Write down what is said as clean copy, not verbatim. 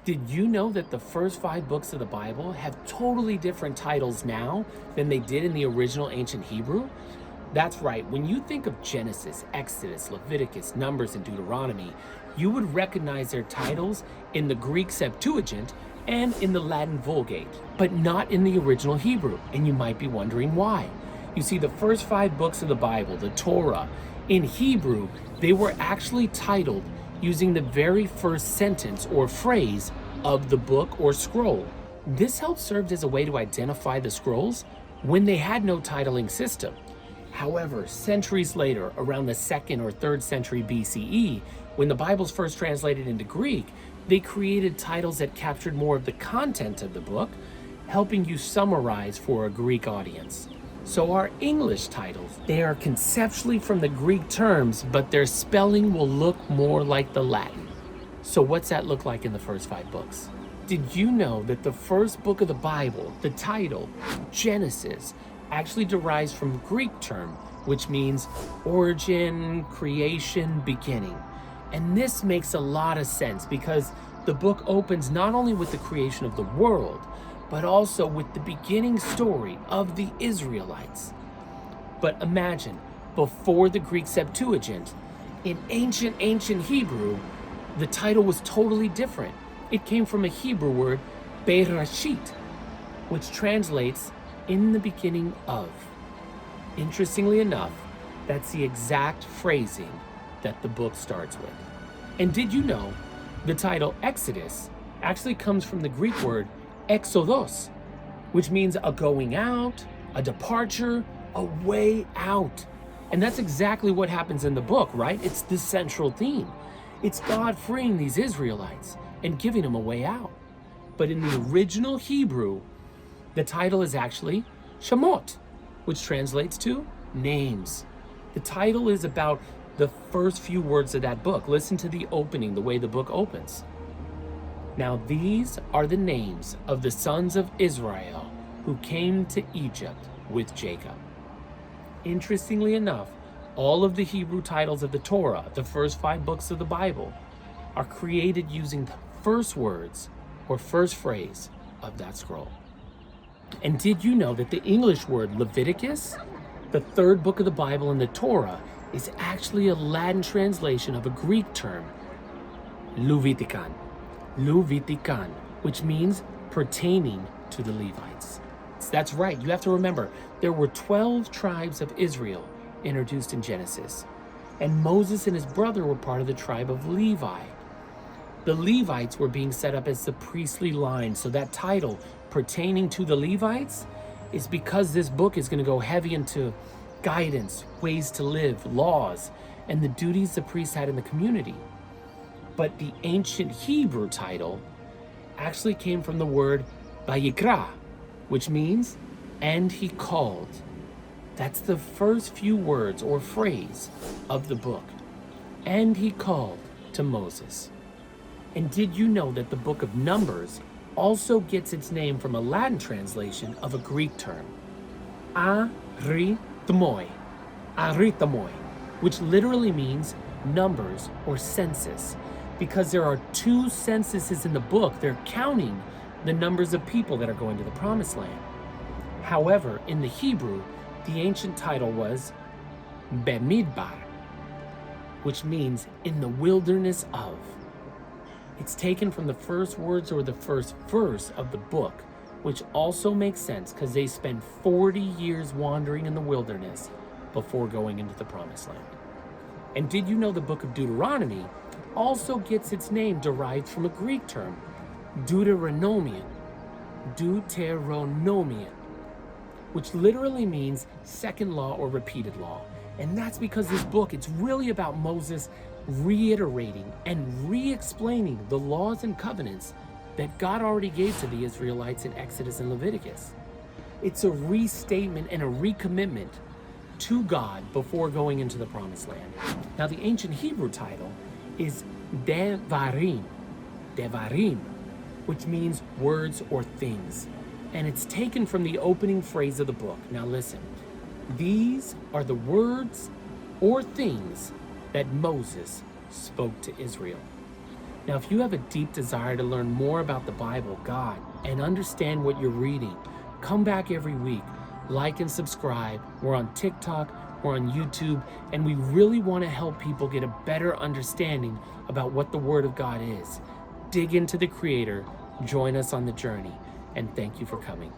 Did you know that the first 5 books of the Bible have totally different titles now than they did in the original ancient Hebrew? That's right, when you think of Genesis, Exodus, Leviticus, Numbers, and Deuteronomy, you would recognize their titles in the Greek Septuagint and in the Latin Vulgate, but not in the original Hebrew, and you might be wondering why. You see, the first 5 books of the Bible, the Torah, in Hebrew, they were actually titled using the very first sentence or phrase of the book or scroll. This helped serve as a way to identify the scrolls when they had no titling system. However, centuries later, around the 2nd or 3rd century BCE, when the Bible's first translated into Greek, they created titles that captured more of the content of the book, helping you summarize for a Greek audience. So our English titles, they are conceptually from the Greek terms, but their spelling will look more like the Latin. So what's that look like in the first 5 books? Did you know that the first book of the Bible, the title, Genesis, actually derives from a Greek term, which means origin, creation, beginning. And this makes a lot of sense because the book opens not only with the creation of the world, but also with the beginning story of the Israelites. But imagine, before the Greek Septuagint, in ancient Hebrew, the title was totally different. It came from a Hebrew word, Bereshit, which translates in the beginning of. Interestingly enough, that's the exact phrasing that the book starts with. And did you know the title Exodus actually comes from the Greek word exodos, which means a going out, a departure, a way out. And that's exactly what happens in the book, right? It's the central theme. It's God freeing these Israelites and giving them a way out. But in the original Hebrew, the title is actually Shemot, which translates to names. The title is about the first few words of that book. Listen to the opening, the way the book opens. Now these are the names of the sons of Israel who came to Egypt with Jacob. Interestingly enough, all of the Hebrew titles of the Torah, the first 5 books of the Bible, are created using the first words or first phrase of that scroll. And did you know that the English word Leviticus, the 3rd book of the Bible in the Torah, is actually a Latin translation of a Greek term, Levitikan, which means pertaining to the Levites. So that's right, you have to remember, there were 12 tribes of Israel introduced in Genesis, and Moses and his brother were part of the tribe of Levi. The Levites were being set up as the priestly line, so that title, pertaining to the Levites, is because this book is going to go heavy into guidance, ways to live, laws, and the duties the priests had in the community. But the ancient Hebrew title actually came from the word Vayikra, which means, and he called. That's the first few words or phrase of the book. And he called to Moses. And did you know that the book of Numbers also gets its name from a Latin translation of a Greek term, arithmoi, which literally means numbers or census, because there are 2 censuses in the book. They're counting the numbers of people that are going to the promised land. However, in the Hebrew, the ancient title was Bemidbar, which means in the wilderness of. It's taken from the first words or the first verse of the book, which also makes sense because they spent 40 years wandering in the wilderness before going into the promised land. And did you know the book of Deuteronomy also gets its name derived from a Greek term, Deuteronomian, which literally means second law or repeated law. And that's because this book, it's really about Moses reiterating and re-explaining the laws and covenants that God already gave to the Israelites in Exodus and Leviticus. It's a restatement and a recommitment to God before going into the promised land. Now the ancient Hebrew title is Devarim, which means words or things. And it's taken from the opening phrase of the book. Now listen, these are the words or things that Moses spoke to Israel. Now, if you have a deep desire to learn more about the Bible, God, and understand what you're reading, come back every week, like and subscribe. We're on TikTok, we're on YouTube, and we really want to help people get a better understanding about what the Word of God is. Dig into the Creator, join us on the journey, and thank you for coming.